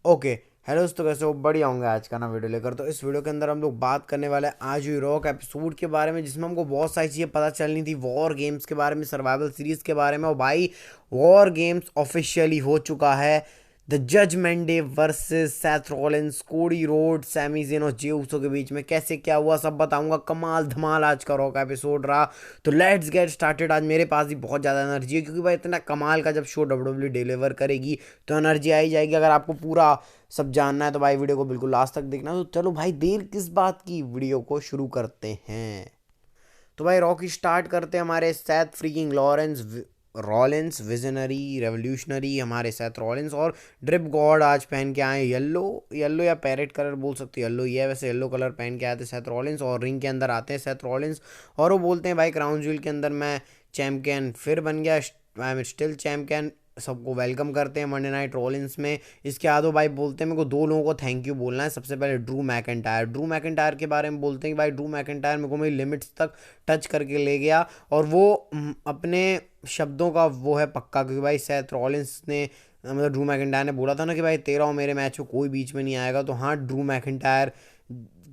Okay. Hello दोस्तों, कैसे हो? बढ़िया होंगे। आज का ना वीडियो लेकर, तो इस वीडियो के अंदर हम लोग बात करने वाले हैं आज हुई रॉक एपिसोड के बारे में, जिसमें हमको बहुत सारी चीज़ें पता चलनी थी। वॉर गेम्स के बारे में, सर्वाइवल सीरीज के बारे में। और भाई, वॉर गेम्स ऑफिशियली हो चुका है। The Judgment Day versus Seth Rollins, Cody Rhodes, Sami Zayn और जे उसो के बीच में कैसे क्या हुआ सब बताऊंगा। कमाल धमाल आज का रॉक एपिसोड रहा। तो लेट्स गेट स्टार्टेड। आज मेरे पास भी बहुत ज़्यादा एनर्जी है, क्योंकि भाई इतना कमाल का जब शो डब्ल्यू डिलीवर करेगी तो एनर्जी आई जाएगी। अगर आपको पूरा सब जानना है तो भाई वीडियो को बिल्कुल लास्ट तक देखना। तो चलो भाई, देर किस बात की, वीडियो को शुरू करते हैं। तो भाई रॉकी स्टार्ट करते हैं हमारे Seth freaking Lawrence Rollins, visionary revolutionary हमारे सैथ रॉलिंस। और ड्रिप गॉड आज पहन के आए येलो येलो या पैरेट कलर बोल सकते हो, येलो ही है वैसे। येलो कलर पहन के आए थे सैथ रॉलिंस, और रिंग के अंदर आते हैं सैथ रॉलिंस। और वो बोलते हैं भाई, क्राउन ज्यूल के अंदर मैं चैम्पियन फिर बन गया, आई एम स्टिल चैम्पियन। सबको वेलकम करते हैं मंडे नाइट रॉलिंस में। इसके बाद वो भाई बोलते हैं मेरे को दो लोगों को थैंक यू बोलना है। सबसे पहले ड्रू मैकिंटायर। ड्रू मैकिंटायर के बारे में बोलते हैं कि भाई ड्रू मैकिंटायर मेरे को मेरी लिमिट्स तक टच करके ले गया, और वो अपने शब्दों का वो है पक्का। क्योंकि भाई सेथ रॉलिंस ने, मतलब ड्रू मैकिंटायर ने बोला था ना कि भाई तेरा और मेरे मैच में कोई बीच में नहीं आएगा। तो हाँ, ड्रू मैकिंटायर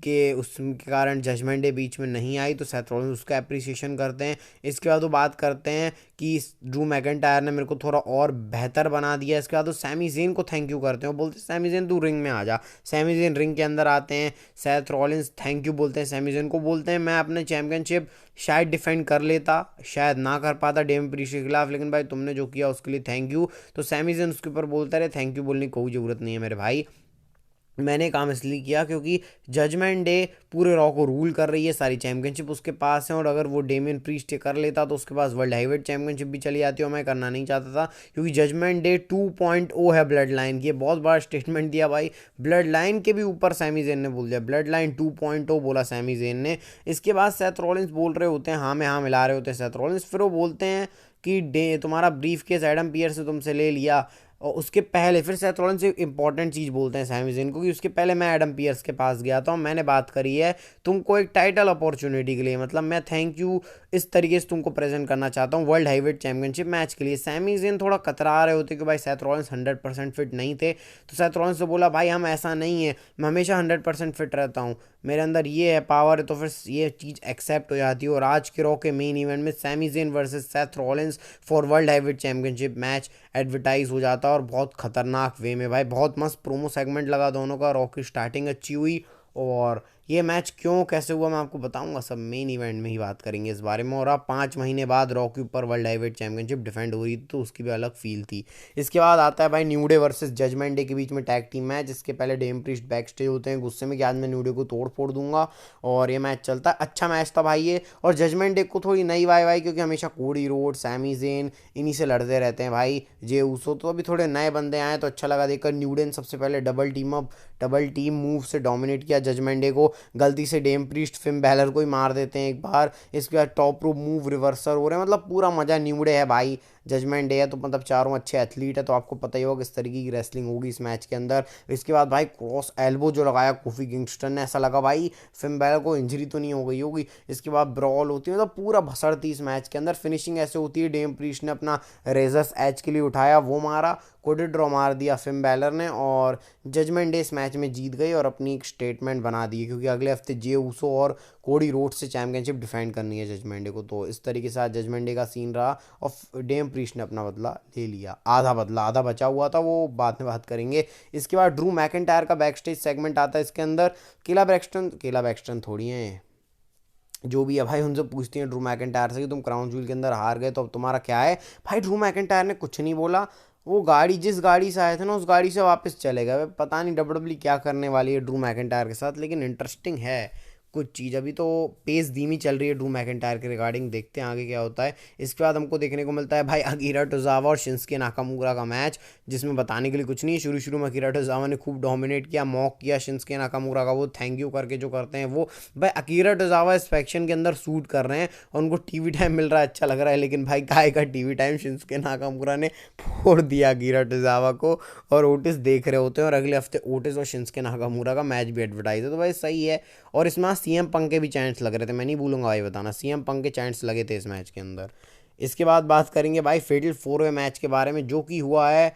के उसके कारण जजमेंट डे बीच में नहीं आई, तो सेथ रॉलिंस उसका अप्रिसिएशन करते हैं। इसके बाद वो बात करते हैं कि ड्रू मैकिंटायर ने मेरे को थोड़ा और बेहतर बना दिया। इसके बाद वो सैमी ज़ेन को थैंक यू करते हैं। वो बोलते हैं सैमी ज़ेन तू रिंग में आ जा। सैमी ज़ेन रिंग के अंदर आते हैं। सेथ रॉलिंस थैंक यू बोलते हैं सैमी ज़ेन को, बोलते हैं मैं अपने चैंपियनशिप शायद डिफेंड कर लेता, शायद ना कर पाता डेम प्रीस्ट के खिलाफ, लेकिन भाई तुमने जो किया उसके लिए थैंक यू। तो सैमी ज़ेन उसके ऊपर बोलता रहे थैंक यू बोलने की कोई ज़रूरत नहीं है मेरे भाई, मैंने काम इसलिए किया क्योंकि जजमेंट डे पूरे रॉ को रूल कर रही है, सारी चैंपियनशिप उसके पास है। और अगर वो डेमियन प्रीस्ट कर लेता तो उसके पास वर्ल्ड हैवीवेट चैंपियनशिप भी चली जाती, और मैं करना नहीं चाहता था। क्योंकि जजमेंट डे 2.0 है ब्लड लाइन की। ये बहुत बड़ा स्टेटमेंट दिया भाई। ब्लड लाइन के भी ऊपर सैमी ज़ेन ने बोल दिया, ब्लड लाइन 2.0 बोला सैमी ज़ेन ने। इसके बाद सेथ रॉलिंस बोल रहे होते हैं, हाँ में हाँ मिला रहे होते हैं सेथ रॉलिंस। फिर वो बोलते हैं कि डे तुम्हारा ब्रीफ केस एडम पियर से तुमसे ले लिया। और उसके पहले फिर सेथ रॉलिंस से इंपॉर्टेंट चीज़ बोलते हैं सैमी ज़ेन को, कि उसके पहले मैं एडम पियर्स के पास गया था और मैंने बात करी है तुमको एक टाइटल अपॉर्चुनिटी के लिए। मतलब मैं थैंक यू इस तरीके से तुमको प्रेजेंट करना चाहता हूँ वर्ल्ड हैवीवेट चैंपियनशिप मैच के लिए। सैमी ज़ेन थोड़ा कतरा रहे होते कि भाई सेथ रॉलिंस 100% फिट नहीं थे। तो सेथ रॉलिंस से बोला भाई हम ऐसा नहीं है, मैं हमेशा 100% फिट रहता हूँ, मेरे अंदर ये है पावर है। तो फिर ये चीज़ एक्सेप्ट हो जाती है। और आज के रॉ के मेन इवेंट में Sami Zayn versus Seth Rollins for World Heavyweight Championship match advertise हो जाता है, और बहुत खतरनाक वे में भाई। बहुत मस्त प्रोमो सेगमेंट लगा दोनों का, रॉ की स्टार्टिंग अच्छी हुई। और ये मैच क्यों कैसे हुआ मैं आपको बताऊंगा, सब मेन इवेंट में ही बात करेंगे इस बारे में। और अब 5 महीने बाद रॉ के ऊपर वर्ल्ड हैवीवेट चैंपियनशिप डिफेंड हो रही थी, तो उसकी भी अलग फील थी। इसके बाद आता है भाई New Day versus Judgment day के बीच में टैग टीम मैच। इसके पहले डेम प्रीस्ट बैक स्टेज होते हैं गुस्से में कि आज मैं न्यू डे को तोड़ फोड़ दूंगा, और ये मैच चलता है। अच्छा मैच था भाई ये। और जजमेंट डे को थोड़ी नई वाई वाई, क्योंकि हमेशा कोडी रोड, सैमी ज़ेन इन्हीं से लड़ते रहते हैं भाई। जे ऊसो तो अभी थोड़े नए बंदे आए तो अच्छा लगा देखकर। न्यू डे ने सबसे पहले डबल टीम मूव से डोमिनेट किया जजमेंट डे को। गलती से डेम प्रीस्ट फिन बैलर को ही मार देते हैं एक बार। इसके बाद टॉप रोप मूव रिवर्सर हो रहे हैं, मतलब पूरा मजा न्यू डे है भाई। जजमेंट डे है तो मतलब चारों अच्छे एथलीट है, तो आपको पता ही होगा किस तरीके की रेसलिंग होगी इस मैच के अंदर। इसके बाद भाई क्रॉस एल्बो जो लगाया कोफी किंगस्टन ने, ऐसा लगा भाई फिन बैलर को इंजरी तो नहीं हो गई होगी। इसके बाद ब्रॉल होती है, मतलब पूरा भसड़ती इस मैच के अंदर। फिनिशिंग ऐसे होती है, डेम प्रीस्ट ने अपना रेजर्स एज के लिए उठाया, वो मारा, कोडी ड्रॉ मार दिया फिन बैलर ने, और जजमेंट डे इस मैच में जीत गई और अपनी एक स्टेटमेंट बना दी, क्योंकि अगले हफ्ते जे ऊसो और कोडी रोड से चैंपियनशिप डिफेंड करनी है जजमेंट डे को। तो इस तरीके से आज जजमेंट डे का सीन रहा, और डेम प्रीस्ट ने अपना बदला ले लिया। आधा बदला, आधा बचा हुआ था, वो बाद में बात करेंगे। इसके बाद ड्रू मैकिंटायर का बैक स्टेज सेगमेंट आता है इसके अंदर। केला ब्रैक्सटन थोड़ी हैं, जो भी है भाई, उनसे पूछती हैं ड्रू मैकिंटायर से कि तुम क्राउन जूल के अंदर हार गए तो अब तुम्हारा क्या है। भाई ड्रू मैकिंटायर ने कुछ नहीं बोला। वो गाड़ी, जिस गाड़ी से आए थे ना, उस गाड़ी से वापस चले गए। पता नहीं डब्ल्यूडब्ल्यू क्या करने वाली है ड्रू मैकिंटायर के साथ, लेकिन इंटरेस्टिंग है कुछ चीज़। अभी तो पेस धीमी चल रही है ड्रू मैकिंटायर के रिगार्डिंग, देखते हैं आगे क्या होता है। इसके बाद हमको देखने को मिलता है भाई अकीरा टोजावा और शिंसके नाकामुरा का मैच, जिसमें बताने के लिए कुछ नहीं है। शुरू में अकीरा टोजावा ने खूब डोमिनेट किया, मॉक किया शिंसके नाकामुरा का, वो थैंक यू करके जो करते हैं वो। भाई अकीरा टोजावा इस फैक्शन के अंदर सूट कर रहे हैं और उनको टीवी टाइम मिल रहा है, अच्छा लग रहा है। लेकिन भाई काय का टीवी टाइम, शिंसके नाकामुरा ने फोड़ दिया अकीरा टोजावा को, और ओटिस देख रहे होते हैं। और अगले हफ्ते ओटिस और शिंसके नाकामुरा का मैच भी एडवर्टाइज है, तो भाई सही है। और इसमें सीएम पंक के भी चांस लग रहे थे, मैं नहीं भूलूंगा भाई बताना, सीएम पंक के चांस लगे थे इस मैच के अंदर। इसके बाद बात करेंगे भाई फेटल 4 वे मैच के बारे में, जो कि हुआ है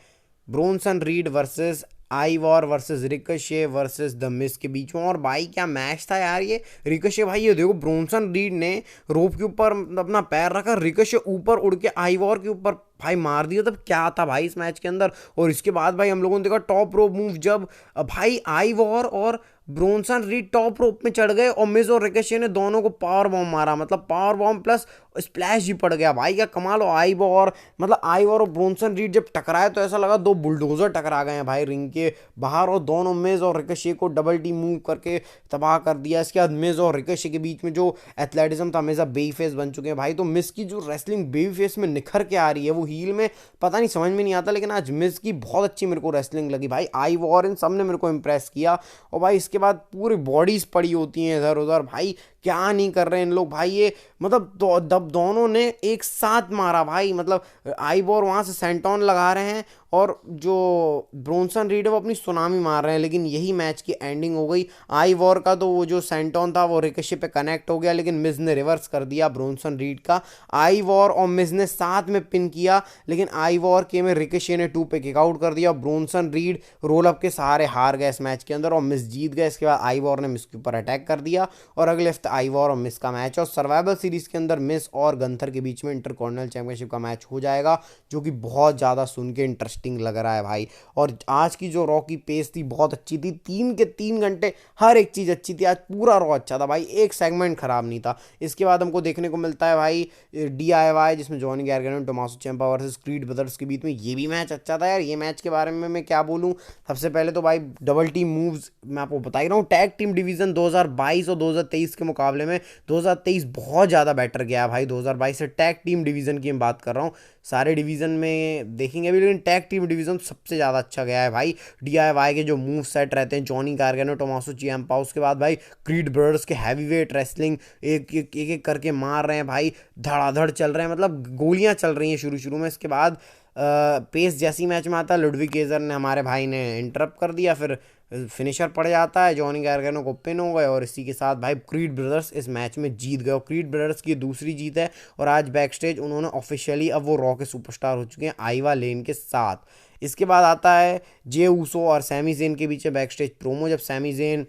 Bronson Reed versus Ivar versus Ricochet versus the Miz के बीच में। और भाई क्या मैच था यार ये। रिकोशे भाई ये देखो ब्रोंसन रीड ने रोप के ऊपर अपना पैर रखा, रिकोशे ऊपर उड़ के आई वॉर के ऊपर भाई मार दिया। तब क्या था भाई इस मैच के अंदर। और इसके बाद भाई हम लोगों ने देखा टॉप रोप मूव, जब भाई आई वॉर और ब्रोंसन रीड टॉप रोप में चढ़ गए और मिज और रिकोशे ने दोनों को पावर बॉम्ब मारा, मतलब पावर बॉम्ब प्लस स्प्लैश भी पड़ गया। भाई क्या कमाल हो। आई वॉर मतलब आई वॉर और ब्रोंसन रीड जब टकराए तो ऐसा लगा दो बुलडोजर टकरा गए हैं भाई रिंग के बाहर, और दोनों मिज और रिकोशे को डबल टीम मूव करके तबाह कर दिया। इसके बाद मिज और रिकोशे के बीच में जो एथलेटिज्म था, हमेशा बेबी फेस बन चुके हैं भाई। तो मिस की जो रेसलिंग बेबी फेस में निखर के आ रही है, वो हील में पता नहीं समझ में नहीं आता, लेकिन आज मिस की बहुत अच्छी मेरे को रेसलिंग लगी भाई। आई वॉर इन सब ने मेरे को इंप्रेस किया। और भाई इसके बाद पूरी बॉडीज पड़ी होती हैं इधर उधर, भाई क्या नहीं कर रहे हैं इन लोग भाई। ये मतलब दोनों ने एक साथ मारा भाई, मतलब आई वॉर वहां से सेंटॉन लगा रहे हैं और जो ब्रोंसन रीड है वो अपनी सुनामी मार रहे हैं। लेकिन यही मैच की एंडिंग हो गई। आई वॉर का तो वो जो सेंटॉन था वो रिकोशे पे कनेक्ट हो गया, लेकिन मिज ने रिवर्स कर दिया ब्रोंसन रीड का। आई वॉर और मिज ने साथ में पिन किया, लेकिन आई वॉर के में रिकोशे ने 2 पे किक आउट कर दिया। ब्रोंसन रीड रोल अप के सहारे हार गए इस मैच के अंदर और मिज जीत गए। इसके बाद आई वॉर ने मिस के ऊपर अटैक कर दिया और अगले हफ्ते आई वॉर और मिस का मैच। और सर्वाइवल सीरीज के अंदर मिस और गंथर के बीच में इंटरकॉन्टिनेंटल चैंपियनशिप का मैच हो जाएगा, जो कि बहुत ज़्यादा सुन के इंटरेस्टिंग लग रहा है भाई। और आज की जो रॉ की पेस थी बहुत अच्छी थी, 3 के 3 घंटे हर एक चीज़ अच्छी थी। आज पूरा रॉ अच्छा था भाई, एक सेगमेंट खराब नहीं था। इसके बाद हमको देखने को मिलता है भाई DIY, जिसमें Johnny Gargano Tommaso Ciampa versus Creed Brothers के बीच में। ये भी मैच अच्छा था यार। ये मैच के बारे में मैं क्या बोलूँ। सबसे पहले तो भाई डबल टीम मूव्स मैं आपको बता ही रहा हूँ। टैग टीम डिवीजन 2022 और 2023 के मुकाबले में 2023 बहुत ज़्यादा बेटर गया है भाई। 2022 से टैग टीम डिवीजन की मैं बात कर रहा हूँ। सारे डिवीजन में देखेंगे अभी, लेकिन टैग टीम डिवीजन सबसे ज़्यादा अच्छा गया है भाई। DIY के जो मूव सेट रहते हैं, जॉनी गार्गनो टोमासो चिएम्पा, उसके बाद भाई क्रीड ब्रदर्स के हैवी वेट रेसलिंग एक करके मार रहे हैं भाई, धड़ाधड़ चल रहे हैं, मतलब गोलियां चल रही हैं शुरू शुरू में। इसके बाद पेस जैसी मैच में आता है, लुडविग केजर ने हमारे भाई ने इंटरप्ट कर दिया, फिर फिनिशर पड़ जाता है, जॉनी गार्गनो को पिन हो गए और इसी के साथ भाई क्रीड ब्रदर्स इस मैच में जीत गए। और क्रीड ब्रदर्स की दूसरी जीत है और आज बैक स्टेज उन्होंने ऑफिशियली अब वो रॉ के सुपरस्टार हो चुके हैं आईवा लेन के साथ। इसके बाद आता है जे ऊसो और सैमी जेन के बीच बैक स्टेज प्रोमो, जब सैमी जेन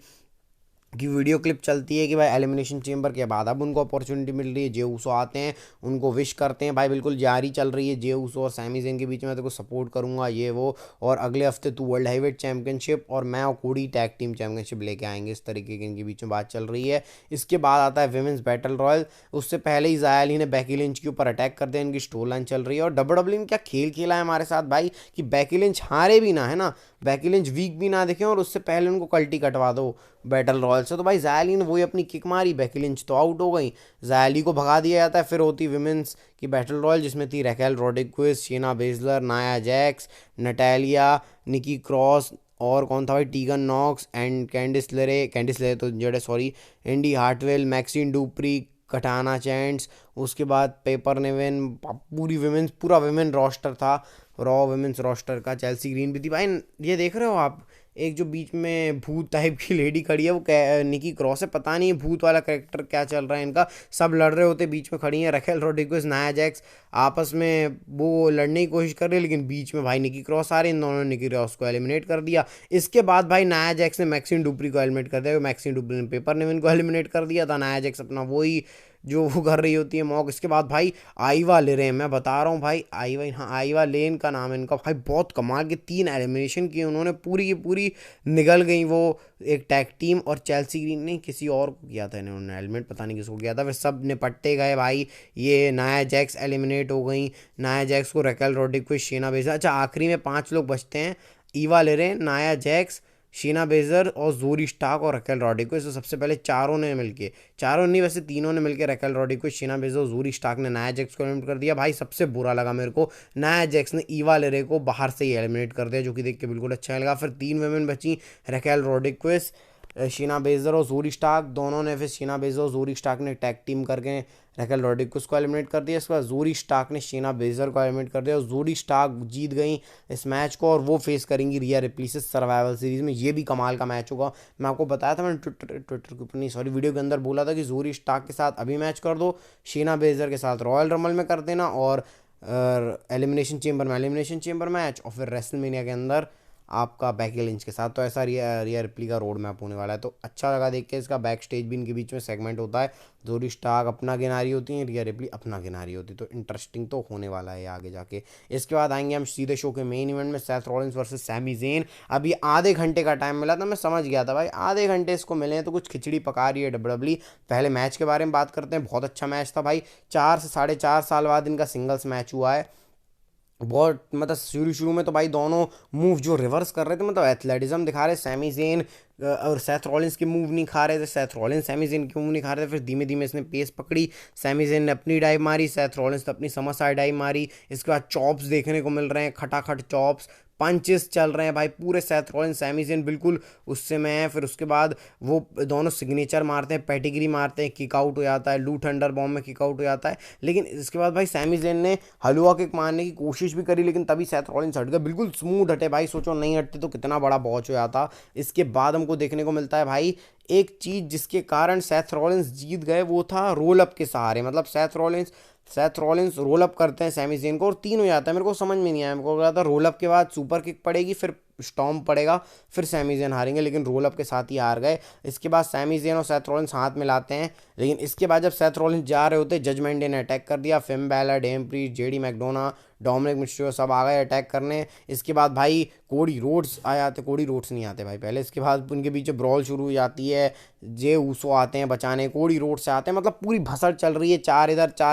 की वीडियो क्लिप चलती है कि भाई एलिमिनेशन चेंबर के बाद अब उनको अपॉर्चुनिटी मिल रही है। जे ऊसो आते हैं, उनको विश करते हैं भाई बिल्कुल जारी चल रही है जे ऊसो और सैमी जेन के बीच में, तेरे को सपोर्ट करूंगा ये वो, और अगले हफ्ते तू वर्ल्ड हैवीवेट चैंपियनशिप और मैं और कोडी टैग टीम चैंपियनशिप लेके आएंगे, इस तरीके की इनके बीच में बात चल रही है। इसके बाद आता है विमेंस बैटल रॉयल। उससे पहले ही ज़ाया अली ने बेकी लिंच के ऊपर अटैक कर दिया, इनकी स्टोर लाइन चल रही है। और WWE ने क्या खेल खेला है हमारे साथ भाई कि बेकी लिंच हारे भी ना, है ना, बेकी लिंच वीक भी ना दिखे और उससे पहले उनको कल्टी कटवा दो बैटल रॉयल से। तो भाई ज़ाया अली ने वही अपनी किक मारी, बेकी लिंच तो आउट हो गई, ज़ाया अली को भगा दिया जाता है। फिर होती विमेंस की बैटल रॉयल, जिसमें थी Raquel Rodriguez, Shayna Baszler, Nia Jax, Natalya, Nikki Cross, और कौन था भाई, टीगन नॉक्स एंड कैंडिस लेरे तो जड़े sorry, Andi Hartwell, Maxxine Dupri, Katana Chance. उसके बाद पेपर नेवेन, पूरा विमेन रोस्टर था, रॉ विमेंस रोस्टर का। चेल्सी ग्रीन भी थी भाई। ये देख रहे हो आप, एक जो बीच में भूत टाइप की लेडी खड़ी है वो निकी क्रॉस है, पता नहीं भूत वाला कैरेक्टर क्या चल रहा है इनका। सब लड़ रहे होते, बीच में खड़ी है रैकेल रोड्रिग्वेज, नाया जैक्स, आपस में वो लड़ने की कोशिश कर रहे हैं, लेकिन बीच में भाई निकी क्रॉस आ रही है, इन दोनों ने निकी क्रॉस को एलिमिनेट कर दिया। इसके बाद भाई नाया जैक्स ने मैक्सिन डुप्री को एलिमिनेट कर दिया, मैक्सिन डुप्री ने पेपर नेविन को एलिमिनेट कर दिया था। नाया जैक्स अपना वही जो वो कर रही होती है मॉक। इसके बाद भाई आईवा ले रहे हैं, मैं बता रहा हूँ भाई, आईवा, हाँ आईवा लेन का नाम है इनका भाई। बहुत कमाल के 3 एलिमिनेशन किए उन्होंने, पूरी की पूरी निगल गई वो एक टैग टीम। और चेल्सी ग्रीन ने किसी और को किया था इन्होंने एलिमिनेट, पता नहीं किसको किया था, फिर सब निपटते गए भाई। ये नाया जैक्स एलिमिनेट हो गई, नाया जैक्स को रैकेल रोड्रिग्वेज, शेना बेजर, अच्छा आखिरी में 5 लोग बचते हैं। ईवा ले रहे हैं, नाया जैक्स, शीना बेजर और जोरी स्टार्क और रैकेल रोड्रिग्वेज। तो सबसे पहले चारों ने मिलके, चारों नहीं वैसे तीनों ने मिलकर रैकेल रोड्रिग्वेज, शीना बेजर और जोरी स्टार्क ने नाया जैक्स को एलिमिनेट कर दिया। भाई सबसे बुरा लगा मेरे को, नाया जैक्स ने ईवा लेरे को बाहर से ही एलिमिनेट कर दिया, जो कि देख के बिल्कुल अच्छा लगा। फिर 3 वुमेन बची, रैकेल रोड्रिग्वेज, शीना बेजर और जोरी स्टार्क, दोनों ने फिर शीना बेजर और जोरी स्टार्क ने टैग टीम करके रैकेल रोड्रिग्वेज को एलिमिनेट कर दिया। इसके बाद जोरी स्टार्क ने शीना बेजर को एलिमिनेट कर दिया और जोरी स्टार्क जीत गई इस मैच को, और वो फेस करेंगी रिया रिप्ली से सर्वाइवल सीरीज में। ये भी कमाल का मैच होगा। मैं आपको बताया था, मैंने ट्विटर के ऊपर नहीं सॉरी वीडियो के अंदर बोला था कि जोरी स्टार्क के साथ अभी मैच कर दो, शीना बेजर के साथ रॉयल रमल में कर देना, और एलिमिनेशन चेंबर में एलिमिनेशन चेंबर मैच, और फिर रेसलमेनिया के अंदर आपका बैकी लिंच के साथ। तो ऐसा रिया रिप्ली का रोड मैप होने वाला है। तो अच्छा लगा देख के। इसका बैक स्टेज भी इनके बीच में सेगमेंट होता है। जोरी स्टार्क अपना गिना रही होती है, रिया रिप्ली अपना गिना रही होती है। तो इंटरेस्टिंग तो होने वाला है आगे जाके। इसके बाद आएंगे हम सीधे शो के मेन इवेंट में, Seth Rollins versus Sami Zayn. अभी आधे घंटे का टाइम मिला था, मैं समझ गया था भाई आधे घंटे इसको मिले हैं तो कुछ खिचड़ी पका रही है डब्ल्यूडब्ल्यू। पहले मैच के बारे में बात करते हैं। बहुत अच्छा मैच था भाई। 4 से 4.5 साल बाद इनका सिंगल्स मैच हुआ है। बहुत मतलब शुरू शुरू में तो भाई दोनों मूव जो रिवर्स कर रहे थे, मतलब एथलेटिज्म दिखा रहे। सैमी जेन और सेथ रॉलिंस के मूव नहीं खा रहे थे, सेथ रॉलिंस सैमी जेन के मूव नहीं खा रहे थे। फिर धीमे धीमे इसने पेस पकड़ी। सैमी जेन ने अपनी डाइव मारी, सेथ रॉलिंस ने अपनी समरसाइड डाइव मारी। इसके बाद चॉप्स देखने को मिल रहे हैं, खटाखट चॉप्स, पंचेस चल रहे हैं भाई पूरे। सेथ रॉलिंस सैमी जेन बिल्कुल उससे में है। फिर उसके बाद वो दोनों सिग्नेचर मारते हैं, पेटिग्री मारते हैं, किक आउट हो जाता है, लू थंडर बॉम्ब में किक आउट हो जाता है। लेकिन इसके बाद भाई सैमी जेन ने हलवा किक मारने की कोशिश भी करी, लेकिन तभी सेथ रॉलिंस हट गए। बिल्कुल स्मूथ हटे भाई, सोचो नहीं हटते तो कितना बड़ा बॉच हो जाता। इसके बाद हमको देखने को मिलता है भाई एक चीज़ जिसके कारण सेथ रॉलिंस जीत गए, वो था रोल अप के सहारे। मतलब सेथ रॉलिंस रोल अप करते हैं सैमी जेन को और 3 हो जाता है। मेरे को समझ में नहीं आया, मेरे को लगा था रोल अप के बाद सुपर किक पड़ेगी, फिर स्टॉम पड़ेगा, फिर सैमी जेन हारेंगे, लेकिन रोल अप के साथ ही हार गए। इसके बाद सैमी जेन और सेथ रॉलिंस हाथ मिलाते हैं, लेकिन इसके बाद जब सेथ रॉलिंस जा रहे होते, जजमेंट डे ने अटैक कर दिया। Finn Balor, Damian Priest, JD McDonagh, Dominik Mysterio सब आ गए अटैक करने। इसके बाद भाई कोडी रोड्स आ जाते, कोडी रोड्स नहीं आते भाई पहले। इसके बाद उनके बीच ब्रॉल शुरू हो जाती है, जे ऊसो आते हैं बचाने, कोडी रोड से आते हैं। मतलब पूरी भसड़ चल रही है, चार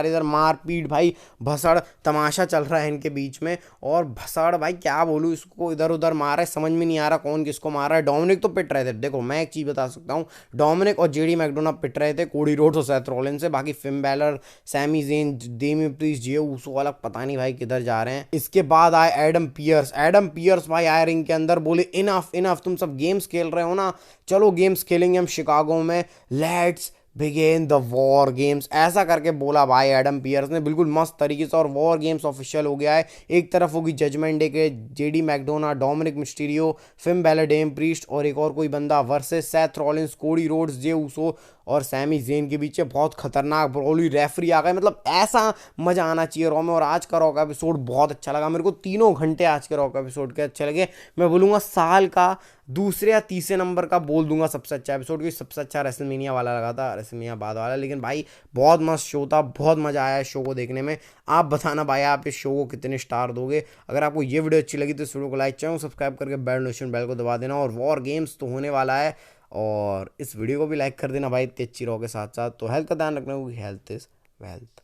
इधर मार पीट भाई, भसड़ तमाशा चल रहा है इनके बीच में। और भसड़ भाई क्या बोलूँ, इसको इधर उधर मार रहा है, समझ में नहीं आ रहा कौन किसको मार रहा है। डोमिनिक तो पिट रहे थे, देखो मैं एक चीज़ बता सकता हूँ, डोमिनिक और जेडी मैकडोना पिट रहे थे कोडी रोड्स और सेथ रॉलिंस से। बाकी Finn Balor, Sami Zayn, Damian Priest, Jey Uso अलग पता नहीं भाई किधर जा रहे हैं। इसके बाद आए एडम पियर्स भाई आए रिंग के अंदर, बोले इनफ इनफ, तुम सब गेम्स खेल रहे हो ना, चलो गेम्स खेलेंगे हम शिकागो में, let's begin the war games, ऐसा करके बोला भाई एडम पियर्स ने बिल्कुल मस्त तरीके से। और वॉर गेम्स ऑफिशियल हो गया है। एक तरफ होगी जजमेंट डे के JD McDonagh, Dominik Mysterio, Finn Balor, Damian Priest और एक और कोई बंदा versus Seth Rollins, Cody Rhodes, Jey Uso और सैमी जेन के बीच बहुत खतरनाक ब्रॉली, रेफरी आ गए। मतलब ऐसा मजा आना चाहिए रॉ में। और आज का रॉ का एपिसोड बहुत अच्छा लगा मेरे को, तीनों घंटे आज के रॉ का एपिसोड के अच्छे लगे। मैं बोलूँगा साल का दूसरे या तीसरे नंबर का बोल दूंगा सबसे अच्छा एपिसोड, क्योंकि सबसे अच्छा रेसलमेनिया वाला लगा था, रेसलमेनिया बाद वाला। लेकिन भाई बहुत मस्त शो था, बहुत मजा आया इस शो को देखने में। आप बताना भाई आप इस शो को कितने स्टार दोगे। अगर आपको ये वीडियो अच्छी लगी तो इस वीडियो को लाइक, चैनल सब्सक्राइब करके बेल नोटिफिकेशन बेल को दबा देना। और वॉर गेम्स तो होने वाला है, और इस वीडियो को भी लाइक कर देना भाई इतनी अच्छी रहो के साथ साथ। तो हेल्थ का ध्यान रखना, क्योंकि हेल्थ इज वेल्थ।